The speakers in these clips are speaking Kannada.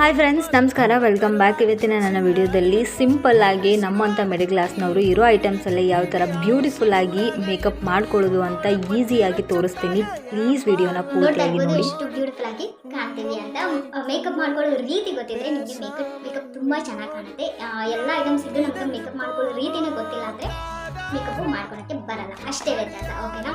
ಹಾಯ್ ಫ್ರೆಂಡ್ಸ್, ನಮಸ್ಕಾರ. Welcome back. ಇವತ್ತಿನ ನನ್ನ ವಿಡಿಯೋದಲ್ಲಿ ಸಿಂಪಲ್ ಆಗಿ ನಮ್ಮಂಥ ಮಿಡಲ್ ಕ್ಲಾಸ್ನವರು ಇರೋ ಐಟಮ್ಸಲ್ಲಿ ಯಾವ ಥರ ಬ್ಯೂಟಿಫುಲ್ ಆಗಿ ಮೇಕಪ್ ಮಾಡ್ಕೊಳ್ಳೋದು ಅಂತ ಈಸಿಯಾಗಿ ತೋರಿಸ್ತೀನಿ. ಪ್ಲೀಸ್ ವಿಡಿಯೋನ ಪೂರ್ತಿಯಾಗಿ ನೋಡಿ. ಎಷ್ಟು ಬ್ಯೂಟಿಫುಲ್ ಆಗಿ ಕಾಣ್ತೀವಿ ಅಂತ ಮೇಕಪ್ ಮಾಡ್ಕೊಳ್ಳೋ ರೀತಿ ಗೊತ್ತಿದ್ರೆ ನಿಮಗೆ ಮೇಕಪ್ ತುಂಬ ಚೆನ್ನಾಗಿ ಕಾಣುತ್ತೆ. ಎಲ್ಲ ಐಟಮ್ಸ್ ಇದ್ದು ನಮಗೆ ಮೇಕಪ್ ಮಾಡ್ಕೊಳ್ಳೋ ರೀತಿನೇ ಗೊತ್ತಿಲ್ಲ ಅಂದರೆ ಮೇಕಪ್ ಮಾಡ್ಕೊಳಕ್ಕೆ ಬರಲ್ಲ, ಅಷ್ಟೇ ವ್ಯತ್ಯಾಸ. ಓಕೆನಾ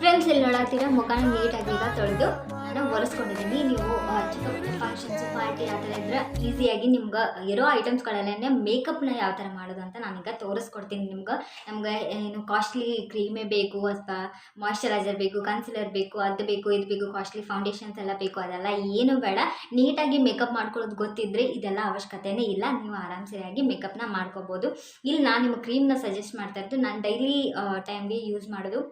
ಫ್ರೆಂಡ್ಸ್, ಇಲ್ಲಿ ನೋಡತ್ತೀರಾ ಮುಖನ ನೀಟಾಗಿ ಈಗ ತೊಳೆದು ನಾನು ಒರೆಸ್ಕೊಂಡಿದ್ದೀನಿ. ನೀವು ಚಿಕ್ಕ ಪುಟ್ಟ ಫಂಕ್ಷನ್ಸು ಪಾರ್ಟಿ ಆ ಥರ ಇದ್ರೆ ಈಸಿಯಾಗಿ ನಿಮ್ಗೆ ಇರೋ ಐಟಮ್ಸ್ಗಳಲ್ಲೇ ಮೇಕಪ್ನ ಯಾವ ಥರ ಮಾಡೋದು ಅಂತ ನಾನೀಗ ತೋರಿಸ್ಕೊಡ್ತೀನಿ ನಮ್ಗೆ ಏನು ಕಾಸ್ಟ್ಲಿ ಕ್ರೀಮೇ ಬೇಕು ಅಥವಾ ಮಾಯ್ಶ್ಚರೈಸರ್ ಬೇಕು, ಕನ್ಸಿಲರ್ ಬೇಕು, ಅದು ಬೇಕು ಇದು ಬೇಕು, ಕಾಸ್ಟ್ಲಿ ಫೌಂಡೇಶನ್ಸ್ ಎಲ್ಲ ಬೇಕು, ಅದೆಲ್ಲ ಏನು ಬೇಡ. ನೀಟಾಗಿ ಮೇಕಪ್ ಮಾಡ್ಕೊಳ್ಳೋದು ಗೊತ್ತಿದ್ದರೆ ಇದೆಲ್ಲ ಅವಶ್ಯಕತೆಯೇ ಇಲ್ಲ. ನೀವು ಆರಾಮ್ಸರಿಯಾಗಿ ಮೇಕಪ್ನ ಮಾಡ್ಕೋಬೋದು. ಇಲ್ಲಿ ನಾನು ನಿಮ್ಮ ಕ್ರೀಮ್ನ ಸಜೆಸ್ಟ್ ಮಾಡ್ತಾ ಇದ್ದು, ನಾನು ಡೈಲಿ ಟೈಮ್ಗೆ ಯೂಸ್ ಮಾಡೋದು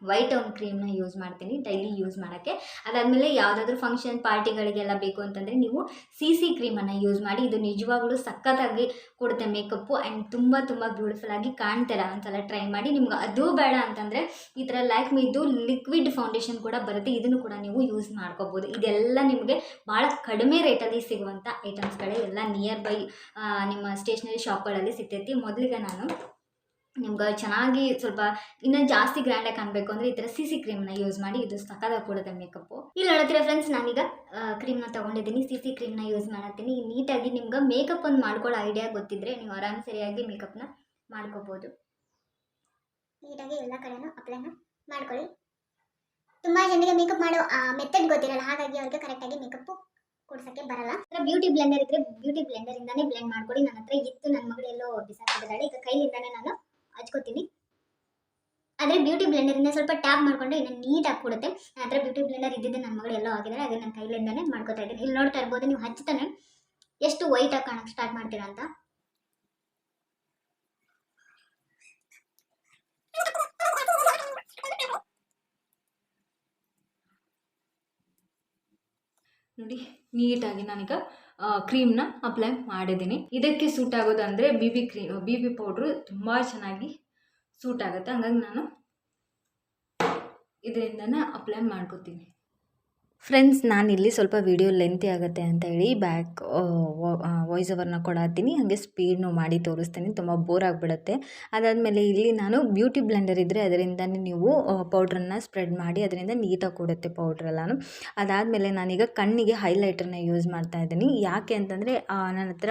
ವೈಟ್ ಟೌನ್ ಕ್ರೀಮ್ನ ಯೂಸ್ ಮಾಡ್ತೀನಿ ಡೈಲಿ ಯೂಸ್ ಮಾಡೋಕ್ಕೆ. ಅದಾದಮೇಲೆ ಯಾವುದಾದ್ರೂ ಫಂಕ್ಷನ್ ಪಾರ್ಟಿಗಳಿಗೆಲ್ಲ ಬೇಕು ಅಂತಂದರೆ ನೀವು CC ಕ್ರೀಮನ್ನು ಯೂಸ್ ಮಾಡಿ. ಇದು ನಿಜವಾಗ್ಲೂ ಸಖತ್ತಾಗಿ ಕೊಡುತ್ತೆ ಮೇಕಪ್ಪು ಆ್ಯಂಡ್ ತುಂಬ ಬ್ಯೂಟಿಫುಲ್ಲಾಗಿ ಕಾಣ್ತೀರ. ಒಂದ್ಸಲ ಟ್ರೈ ಮಾಡಿ. ನಿಮ್ಗೆ ಅದು ಬೇಡ ಅಂತಂದರೆ ಈ ಥರ ಲ್ಯಾಕ್ಮಿದು ಲಿಕ್ವಿಡ್ ಫೌಂಡೇಶನ್ ಕೂಡ ಬರುತ್ತೆ, ಇದನ್ನು ಕೂಡ ನೀವು ಯೂಸ್ ಮಾಡ್ಕೋಬೋದು. ಇದೆಲ್ಲ ನಿಮಗೆ ಭಾಳ ಕಡಿಮೆ ರೇಟಲ್ಲಿ ಸಿಗುವಂಥ ಐಟಮ್ಸ್ಗಳೇ ಎಲ್ಲ ನಿಯರ್ ಬೈ ನಿಮ್ಮ ಸ್ಟೇಷ್ನರಿ ಶಾಪ್ಗಳಲ್ಲಿ ಸಿಗ್ತೈತಿ. ಮೊದಲಿಗೆ ನಾನು ನಿಮ್ಗೆ ಚೆನ್ನಾಗಿ ಸ್ವಲ್ಪ ಇನ್ನೂ ಜಾಸ್ತಿ ಗ್ರ್ಯಾಂಡಾಗಿ ಕಾಣಬೇಕು ಅಂದರೆ ಈ ಥರ CC ಕ್ರೀಮ್ನ ಯೂಸ್ ಮಾಡಿ. ಇದು ಸಕ್ಕತ್ತಾಗಿ ಕೊಡುತ್ತೆ ಮೇಕಪ್ಪು. ಇಲ್ಲಿ ನೋಡ್ತೀರಾ ಫ್ರೆಂಡ್ಸ್, ನಾನೀಗ ಕ್ರೀಮ್ನ ತೊಗೊಂಡಿದ್ದೀನಿ, CC ಕ್ರೀಮ್ನ ಯೂಸ್ ಮಾಡತ್ತೀನಿ. ನೀಟಾಗಿ ನಿಮ್ಗೆ ಮೇಕಪ್ ಒಂದು ಮಾಡ್ಕೊಳ್ಳೋ ಐಡಿಯಾ ಗೊತ್ತಿದ್ದರೆ ನೀವು ಆರಾಮ್ ಸರಿಯಾಗಿ ಮೇಕಪ್ನ ಮಾಡ್ಕೋಬೋದು. ನೀಟಾಗಿ ಎಲ್ಲ ಕಡೆನೂ ಅಪ್ಲೈನ ಮಾಡ್ಕೊಳ್ಳಿ. ತುಂಬ ಜನರಿಗೆ ಮೇಕಪ್ ಮಾಡೋ ಮೆಥಡ್ ಗೊತ್ತಿರಲ್ಲ, ಹಾಗಾಗಿ ಅವ್ರಿಗೆ ಕರೆಕ್ಟಾಗಿ ಮೇಕಪ್ಪು ಕೊಡ್ಸೋಕ್ಕೆ ಬರಲ್ಲ. ಬ್ಯೂಟಿ ಬ್ಲೆಂಡರ್ ಇದ್ದರೆ ಬ್ಯೂಟಿ ಬ್ಲೆಂಡರಿಂದಾನೇ ಬ್ಲೆಂಡ್ ಮಾಡ್ಕೊಳ್ಳಿ. ನನ್ನ ಹತ್ರ ಇತ್ತು, ನನ್ನ ಮಗಳು ಎಲ್ಲೋ ಬಿಸಾಕಿದ್ದಾಳೆ. ಈಗ ಕೈಲಿಂದಾನೇ ನಾನು ಹಚ್ಕೋತೀನಿ. ಆದರೆ ಬ್ಯೂಟಿ ಬ್ಲೆಂಡರಿಂದ ಸ್ವಲ್ಪ ಟ್ಯಾಪ್ ಮಾಡಿಕೊಂಡ್ರೆ ಇನ್ನೂ ನೀಟಾಗಿ ಕೊಡುತ್ತೆ. ನನ್ನ ಹತ್ರ ಬ್ಯೂಟಿ ಬ್ಲೆಂಡರ್ ಇದ್ದಿದ್ದು ನನ್ನ ಮಗಳು ಎಲ್ಲೋ ಆಗಿದ್ದಾರೆ, ಹಾಗೆ ನನ್ನ ಕೈಲಿಂದಾನೇ ಮಾಡ್ಕೋತಾ ಇದ್ದೀನಿ. ಇಲ್ಲಿ ನೋಡ್ತಾ ಇರ್ಬೋದು, ನೀವು ಹಚ್ತಾನೆ ಎಷ್ಟು ವೈಟಾಗಿ ಕಾಣಕ್ಕೆ ಸ್ಟಾರ್ಟ್ ಮಾಡ್ತೀರಾ ಅಂತ. ನೋಡಿ, ನೀಟಾಗಿ ನಾನೀಗ ಕ್ರೀಮ್ನ ಅಪ್ಲೈ ಮಾಡಿದ್ದೀನಿ. ಇದಕ್ಕೆ ಸೂಟ್ ಆಗೋದಂದರೆ BB ಪೌಡ್ರು ತುಂಬ ಚೆನ್ನಾಗಿ ಸೂಟ್ ಆಗುತ್ತೆ. ಹಂಗಾಗಿ ನಾನು ಇದರಿಂದನೇ ಅಪ್ಲೈ ಮಾಡ್ಕೋತೀನಿ. ಫ್ರೆಂಡ್ಸ್, ನಾನಿಲ್ಲಿ ಸ್ವಲ್ಪ ವಿಡಿಯೋ ಲೆಂತಿ ಆಗುತ್ತೆ ಅಂತ ಹೇಳಿ ಬ್ಯಾಕ್ ವಾಯ್ಸ್ ಓವರ್ನ ಕೊಡತ್ತೀನಿ, ಹಾಗೆ ಸ್ಪೀಡ್ನು ಮಾಡಿ ತೋರಿಸ್ತೀನಿ, ತುಂಬ ಬೋರ್ ಆಗಿಬಿಡುತ್ತೆ. ಅದಾದಮೇಲೆ ಇಲ್ಲಿ ನಾನು ಬ್ಯೂಟಿ ಬ್ಲೆಂಡರ್ ಇದ್ದರೆ ಅದರಿಂದನೇ ನೀವು ಪೌಡ್ರನ್ನ ಸ್ಪ್ರೆಡ್ ಮಾಡಿ ಅದರಿಂದ ನೀಟಾಗಿ ಕೊಡುತ್ತೆ ಪೌಡ್ರೆಲ್ಲನೂ. ಅದಾದಮೇಲೆ ನಾನೀಗ ಕಣ್ಣಿಗೆ ಹೈಲೈಟರ್ನ ಯೂಸ್ ಮಾಡ್ತಾ ಇದ್ದೀನಿ. ಯಾಕೆ ಅಂತಂದರೆ ನನ್ನ ಹತ್ರ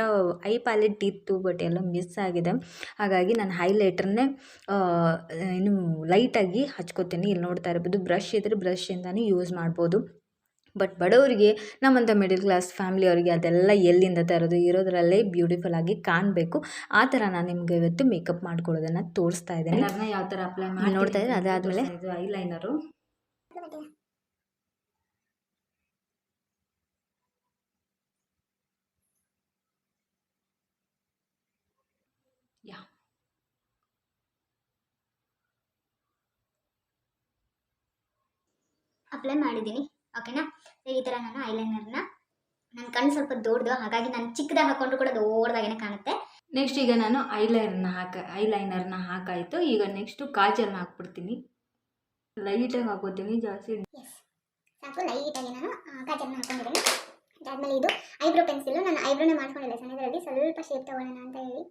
ಐ ಪ್ಯಾಲೆಟ್ ಇತ್ತು, ಬಟ್ ಎಲ್ಲ ಮಿಸ್ ಆಗಿದೆ. ಹಾಗಾಗಿ ನಾನು ಹೈಲೈಟರ್ನೇ ಇನ್ನು ಲೈಟಾಗಿ ಹಚ್ಕೋತೀನಿ. ಇಲ್ಲಿ ನೋಡ್ತಾ ಇರ್ಬೋದು, ಬ್ರಷ್ ಇದ್ದರೆ ಬ್ರಷಿಂದನೇ ಯೂಸ್ ಮಾಡ್ಬೋದು. ಬಟ್ ಬಡವರಿಗೆ, ನಮ್ಮಂಥ ಮಿಡಲ್ ಕ್ಲಾಸ್ ಫ್ಯಾಮಿಲಿಯವರಿಗೆ ಅದೆಲ್ಲ ಎಲ್ಲಿಂದ ತರೋದು? ಇರೋದ್ರಲ್ಲೇ ಬ್ಯೂಟಿಫುಲ್ ಆಗಿ ಕಾಣಬೇಕು. ಆ ಥರ ನಾನು ನಿಮಗೆ ಇವತ್ತು ಮೇಕಪ್ ಮಾಡ್ಕೊಳ್ಳೋದನ್ನು ತೋರಿಸ್ತಾ ಇದ್ದೀನಿ. ಯಾವ ಥರ ಅಪ್ಲೈ ಮಾಡಿ ನೋಡ್ತಾ ಇದ್ದೀನಿ. ಅದಾದಮೇಲೆ ಇದು ಐಲೈನರು. ಅಪ್ಲೈ ಮಾಡಿದ್ದೀನಿ. ಓಕೆನಾ, ಈ ಥರ ನಾನು ಐಲೈನರ್ನ, ನನ್ನ ಕಣ್ಣು ಸ್ವಲ್ಪ ದೊಡ್ಡದು, ಹಾಗಾಗಿ ನಾನು ಚಿಕ್ಕದಾಗಿ ಹಾಕೊಂಡ್ರು ಕೂಡ ದೊಡ್ಡದಾಗೇ ಕಾಣುತ್ತೆ. ನೆಕ್ಸ್ಟ್ ಈಗ ನಾನು ಐಲೈನರ್ನ ಹಾಕಾಯಿತು. ಈಗ ನೆಕ್ಸ್ಟು ಕಾಜಲ್ನ ಹಾಕ್ಬಿಡ್ತೀನಿ. ಲೈಟಾಗಿ ಹಾಕೋತೀನಿ, ಜಾಸ್ತಿ ಸಾಕು. ಲೈಟಾಗಿ ನಾನು ಕಾಜಲ್ನ ಹಾಕೊಂಡಿದ್ದೀನಿ. ಅದಾದಮೇಲೆ ಇದು ಐಬ್ರೋ ಪೆನ್ಸಿಲು. ನಾನು ಐಬ್ರೋನ ಮಾಡ್ಕೊಂಡಿಲ್ಲ ಸಣ್ಣದರಲ್ಲಿ, ಸ್ವಲ್ಪ ಶೇಪ್ ತೊಗೊಳ್ಳೋಣ ಅಂತ ಹೇಳಿ.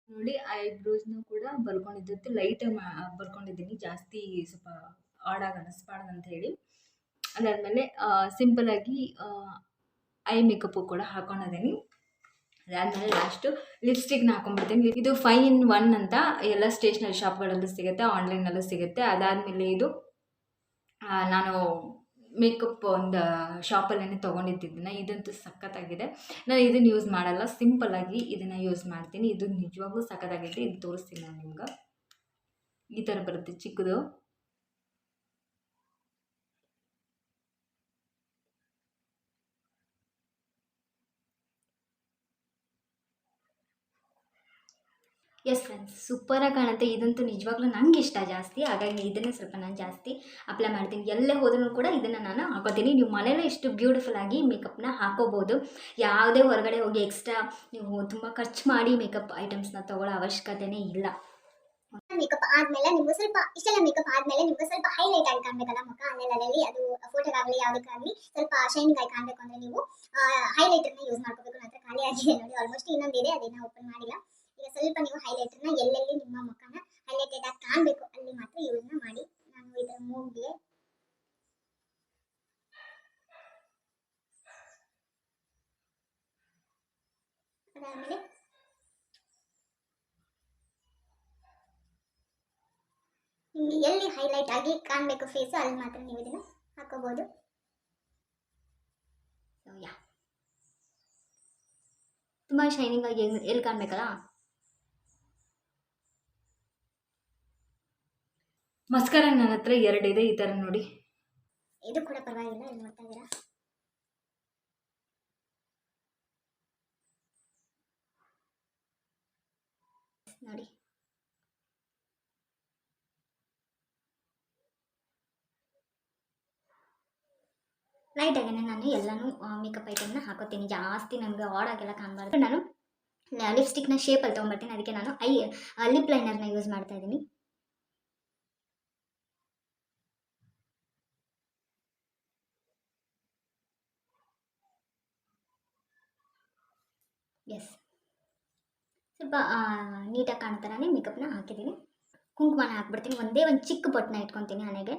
ನೋಡಿ, ಐಬ್ರೋಸ್ನು ಕೂಡ ಬರ್ಕೊಂಡಿದ್ದು ಲೈಟಾಗಿ ಬರ್ಕೊಂಡಿದ್ದೀನಿ, ಜಾಸ್ತಿ ಸ್ವಲ್ಪ ಆಡಾಗಿ ಅನಿಸ್ಬಾರ್ದು ಅಂತ ಹೇಳಿ. ಅದಾದಮೇಲೆ ಸಿಂಪಲಾಗಿ ಐ ಮೇಕಪ್ಪು ಕೂಡ ಹಾಕೊಂಡಿದ್ದೀನಿ. ಅದಾದಮೇಲೆ ಲಾಸ್ಟು ಲಿಪ್ಸ್ಟಿಕ್ನ ಹಾಕೊಂಡ್ಬಿಡ್ತೀನಿ. ಇದು 5 in 1 ಅಂತ ಎಲ್ಲ ಸ್ಟೇಷ್ನರಿ ಶಾಪ್ಗಳಲ್ಲೂ ಸಿಗುತ್ತೆ, ಆನ್ಲೈನಲ್ಲೂ ಸಿಗುತ್ತೆ. ಅದಾದಮೇಲೆ ಇದು ನಾನು ಮೇಕಪ್ ಒಂದು ಶಾಪಲ್ಲೇ ತೊಗೊಂಡಿದ್ದಿದ್ದನ್ನು. ಇದಂತೂ ಸಖತ್ತಾಗಿದೆ. ನಾನು ಇದನ್ನು ಯೂಸ್ ಮಾಡಲ್ಲ, ಸಿಂಪಲ್ಲಾಗಿ ಇದನ್ನು ಯೂಸ್ ಮಾಡ್ತೀನಿ. ಇದು ನಿಜವಾಗ್ಲೂ ಸಖತ್ತಾಗಿದೆ. ಇದು ತೋರಿಸ್ತೀನಿ ನಾನು ನಿಮ್ಗೆ. ಈ ಥರ ಬರುತ್ತೆ ಚಿಕ್ಕದು. ಎಸ್ ಫ್ರೆಂಡ್ಸ್, ಸೂಪರಾಗಿ ಕಾಣುತ್ತೆ. ಇದಂತೂ ನಿಜವಾಗ್ಲೂ ನನಗೆ ಇಷ್ಟ ಜಾಸ್ತಿ, ಹಾಗಾಗಿ ಇದನ್ನೇ ಸ್ವಲ್ಪ ನಾನು ಜಾಸ್ತಿ ಅಪ್ಲೈ ಮಾಡ್ತೀನಿ. ಎಲ್ಲೇ ಹೋದ್ರೂ ಕೂಡ ಇದನ್ನು ನಾನು ಹಾಕೋತೀನಿ. ನೀವು ಮನೇಲೇ ಇಷ್ಟು ಬ್ಯೂಟಿಫುಲ್ಲಾಗಿ ಮೇಕಪ್ನ ಹಾಕೋಬೋದು. ಯಾವುದೇ ಹೊರಗಡೆ ಹೋಗಿ ಎಕ್ಸ್ಟ್ರಾ ನೀವು ತುಂಬ ಖರ್ಚು ಮಾಡಿ ಮೇಕಪ್ ಐಟಮ್ಸ್ನ ತೊಗೊಳ್ಳೋ ಅವಶ್ಯಕತೆಯೇ ಇಲ್ಲ. ಮೇಕಪ್ ಆದ್ಮೇಲೆ ನಿಮ್ಗೆ ಸ್ವಲ್ಪ ಇಷ್ಟೆಲ್ಲ ಮೇಕಪ್ ಆದ್ಮೇಲೆ ನಿಮ್ಗೆ ಸ್ವಲ್ಪ ಹೈಲೈಟ್ ಆಗಿ ಕಾಣ್ಬೇಕಲ್ಲ ಮುಖ ಅಲ್ಲೆಲ್ಲಲ್ಲಿ, ಅದು ಫೋಟೋಗಾಗಲಿ ಯಾವುದಕ್ಕಾಗಲಿ ಸ್ವಲ್ಪ ಶೈನಿಂಗ್ ಆಗಿ ಕಾಣಬೇಕು ಅಂದ್ರೆ ನೀವು ಹೈಲೈಟರ್ನ ಯೂಸ್ ಮಾಡ್ಕೋಬೇಕು. ನನ್ನ ಹತ್ರ ಖಾಲಿ ಆಗಿದೆ ನೋಡಿ, ಆಲ್ಮೋಸ್ಟ್ ಇನ್ನೊಂದಿದೆ, ಅದನ್ನ ಓಪನ್ ಮಾಡಿಲ್ಲ. ಈಗ ಸ್ವಲ್ಪ ನೀವು ಹೈಲೈಟರ್ನ ಎಲ್ಲೆಲ್ಲಿ ನಿಮ್ಮ ಮುಖನ ಹೈಲೈಟೆಡ್ ಆಗಿ ಕಾಣಬೇಕು ಅಲ್ಲಿ ಮಾತ್ರ ಯೂಸ್ನ ಮಾಡಿ. ನಾನು ಇದರ ಮೂಗಿಗೆ ಅದಾದಮೇಲೆ ನಿಮಗೆ ಎಲ್ಲಿ ಹೈಲೈಟ್ ಆಗಿ ಕಾಣಬೇಕು ಫೇಸ್ ಅಲ್ಲಿ ಮಾತ್ರ ನೀವು ಇದನ್ನ ಹಾಕೋಬಹುದು. ತುಂಬಾ ಶೈನಿಂಗ್ ಆಗಿ ಎಲ್ಲಿ ಕಾಣಬೇಕಲ್ಲ. ಮಸ್ಕರ ನನ್ನ ಹತ್ರ 2 ಇದೆ, ಈ ಥರ ನೋಡಿ. ಇದು ಕೂಡ ಪರವಾಗಿಲ್ಲ, ಇಲ್ಲಿ ನೋಡ್ತಾ ಇದ್ದೀರಾ. ನೋಡಿ ಲೈಟ್ ಆಗಿ ನಾನು ಎಲ್ಲಾನು ಮೇಕಪ್ ಐಟಮ್ನ ಹಾಕೋತೀನಿ. ಜಾಸ್ತಿ ನನಗೆ ಆಡ್ ಆಗೆಲ್ಲ ಕಾಣಬಾರ್ದು. ನಾನು ಲಿಪ್ಸ್ಟಿಕ್ನ ಶೇಪಲ್ಲಿ ತೊಗೊಂಬರ್ತೀನಿ, ಅದಕ್ಕೆ ನಾನು ಲಿಪ್ ಲೈನರ್ನ ಯೂಸ್ ಮಾಡ್ತಾ ಇದ್ದೀನಿ. ಎಸ್, ಸ್ವಲ್ಪ ನೀಟಾಗಿ ಕಾಣೋ ಥರನೇ ಮೇಕಪ್ನ ಹಾಕಿದ್ದೀನಿ. ಕುಂಕುಮನ ಹಾಕ್ಬಿಡ್ತೀನಿ, ಒಂದೇ ಒಂದು ಚಿಕ್ಕ ಬೊಟ್ಟನ್ನ ಇಟ್ಕೊತೀನಿ ಹಣೆಗೆ.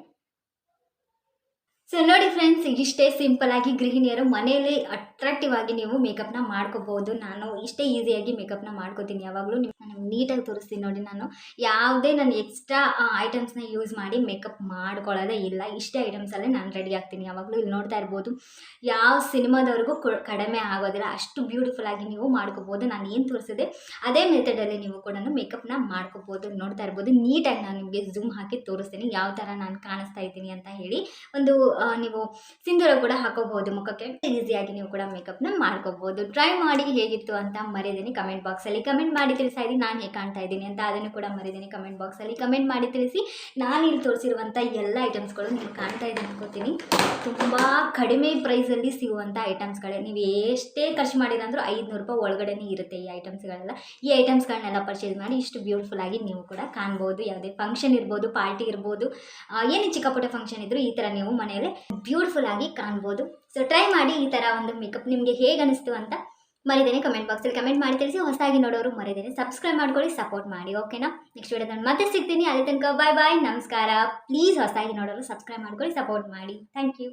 ಸೊ ನೋಡಿ ಫ್ರೆಂಡ್ಸ್, ಇಷ್ಟೇ ಸಿಂಪಲ್ ಆಗಿ ಗೃಹಿಣಿಯರು ಮನೆಯಲ್ಲೇ ಅಟ್ರಾಕ್ಟಿವ್ ಆಗಿ ನೀವು ಮೇಕಪ್ನ ಮಾಡ್ಕೋಬೋದು. ನಾನು ಇಷ್ಟೇ ಈಸಿಯಾಗಿ ಮೇಕಪ್ನ ಮಾಡ್ಕೋತೀನಿ ಯಾವಾಗಲೂ. ನಾನು ನೀಟಾಗಿ ತೋರಿಸ್ತೀನಿ ನೋಡಿ. ನಾನು ಯಾವುದೇ ನಾನು ಎಕ್ಸ್ಟ್ರಾ ಐಟಮ್ಸ್ನ ಯೂಸ್ ಮಾಡಿ ಮೇಕಪ್ ಮಾಡ್ಕೊಳ್ಳೋದೇ ಇಲ್ಲ. ಇಷ್ಟೇ ಐಟಮ್ಸಲ್ಲೇ ನಾನು ರೆಡಿ ಆಗ್ತೀನಿ ಯಾವಾಗಲೂ. ಇಲ್ಲಿ ನೋಡ್ತಾ ಇರ್ಬೋದು, ಯಾವ ಸಿನಿಮಾದವ್ರಿಗೂ ಕಡಿಮೆ ಆಗೋದಿಲ್ಲ, ಅಷ್ಟು ಬ್ಯೂಟಿಫುಲ್ ಆಗಿ ನೀವು ಮಾಡ್ಕೋಬೋದು. ನಾನು ಏನು ತೋರಿಸಿದೆ ಅದೇ ಮೆಥಡಲ್ಲಿ ನೀವು ಕೂಡ ಮೇಕಪ್ನ ಮಾಡ್ಕೋಬೋದು. ನೋಡ್ತಾ ಇರ್ಬೋದು, ನೀಟಾಗಿ ನಾನು ನಿಮಗೆ ಝೂಮ್ ಹಾಕಿ ತೋರಿಸ್ತೀನಿ ಯಾವ ಥರ ನಾನು ಕಾಣಿಸ್ತಾ ಇದ್ದೀನಿ ಅಂತ ಹೇಳಿ. ಒಂದು ನೀವು ಸಿಂಧೂರ ಕೂಡ ಹಾಕೋಬಹುದು ಮುಖಕ್ಕೆ. ಈಸಿಯಾಗಿ ನೀವು ಕೂಡ ಮೇಕಪ್ನ ಮಾಡ್ಕೋಬಹುದು. ಟ್ರೈ ಮಾಡಿ ಹೇಗಿತ್ತು ಅಂತ ಮರಿದ್ದೀನಿ ಕಮೆಂಟ್ ಬಾಕ್ಸಲ್ಲಿ ಕಮೆಂಟ್ ಮಾಡಿ ತಿಳಿಸ್ತಾ ಇದ್ದೀನಿ. ನಾನು ಹೇಗೆ ಕಾಣ್ತಾ ಇದ್ದೀನಿ ಅಂತ ಅದನ್ನು ಕೂಡ ಮರಿದ್ದೀನಿ ಕಮೆಂಟ್ ಬಾಕ್ಸಲ್ಲಿ ಕಮೆಂಟ್ ಮಾಡಿ ತಿಳಿಸಿ. ನಾನು ಇಲ್ಲಿ ತೋರಿಸಿರುವಂಥ ಎಲ್ಲ ಐಟಮ್ಸ್ಗಳು ನೀವು ಕಾಣ್ತಾ ಇದ್ದೀನಿ ಅನ್ಕೋತೀನಿ. ತುಂಬ ಕಡಿಮೆ ಪ್ರೈಸಲ್ಲಿ ಸಿಗುವಂಥ ಐಟಮ್ಸ್ಗಳೇ. ನೀವು ಎಷ್ಟೇ ಖರ್ಚು ಮಾಡಿರಂದ್ರೂ 500 ರೂಪಾಯಿ ಒಳಗಡೆನೇ ಇರುತ್ತೆ ಈ ಐಟಮ್ಸ್ಗಳೆಲ್ಲ. ಈ ಐಟಮ್ಸ್ಗಳನ್ನೆಲ್ಲ ಪರ್ಚೇಸ್ ಮಾಡಿ ಇಷ್ಟು ಬ್ಯೂಟಿಫುಲ್ಲಾಗಿ ನೀವು ಕೂಡ ಕಾಣ್ಬೋದು. ಯಾವುದೇ ಫಂಕ್ಷನ್ ಇರ್ಬೋದು, ಪಾರ್ಟಿ ಇರ್ಬೋದು, ಏನೇ ಚಿಕ್ಕ ಪುಟ್ಟ ಫಂಕ್ಷನ್ ಇದ್ದರೂ ಈ ಥರ ನೀವು ಮನೆಯಲ್ಲೇ ಬ್ಯೂಟಿಫುಲ್ ಆಗಿ ಕಾಣ್ಬೋದು. ಸೊ ಟ್ರೈ ಮಾಡಿ ಈ ಥರ ಒಂದು ಮೇಕಪ್. ನಿಮಗೆ ಹೇಗೆ ಅನಿಸ್ತು ಅಂತ ಮರಿದೇನೆ ಕಮೆಂಟ್ ಬಾಕ್ಸಲ್ಲಿ ಕಮೆಂಟ್ ಮಾಡಿ ತಿಳಿಸಿ. ಹೊಸದಾಗಿ ನೋಡೋರು ಮರಿದೇನೆ ಸಬ್ಸ್ಕ್ರೈಬ್ ಮಾಡ್ಕೊಳ್ಳಿ, ಸಪೋರ್ಟ್ ಮಾಡಿ. ಓಕೆನಾ? ನೆಕ್ಸ್ಟ್ ವಿಡಿಯೋದಲ್ಲಿ ಮತ್ತೆ ಸಿಗ್ತೀನಿ. ಅಲ್ಲಿ ತನಕ ಬಾಯ್ ಬಾಯ್, ನಮಸ್ಕಾರ. ಪ್ಲೀಸ್ ಹೊಸದಾಗಿ ನೋಡೋರು ಸಬ್ಸ್ಕ್ರೈಬ್ ಮಾಡ್ಕೊಳ್ಳಿ, ಸಪೋರ್ಟ್ ಮಾಡಿ. Thank you.